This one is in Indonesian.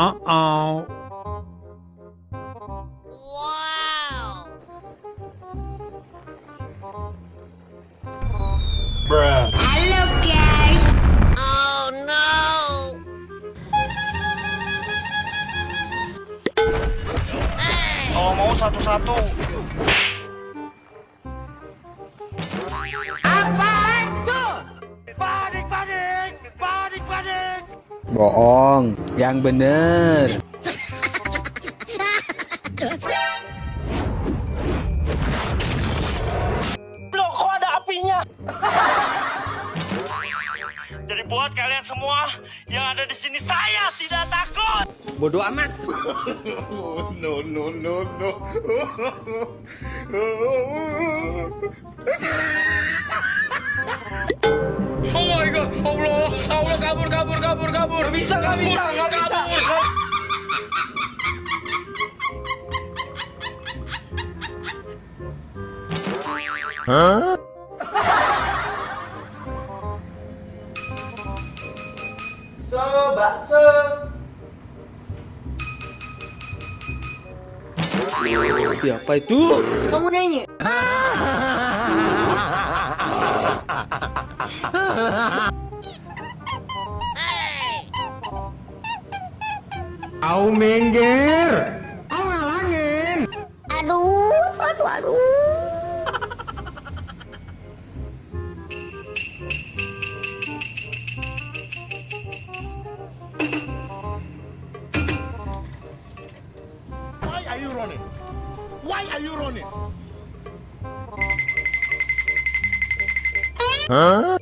Uh-oh. Halo guys. Oh no. Kalau mau satu-satu. Apaan tuh? Panik, panik, panik, panik. Bohong, yang bener. Loko ada apinya. Jadi buat kalian semua yang ada di sini, saya tidak takut. Bodoh amat. No, no, no, no. Oh my god, Allah, Allah, kabur. Gak bisa. Hah? Bakso. Apa itu? Kamu nanya. Au minggir. Au ngalangin. Aduh. Why are you running? Why are you running? Huh?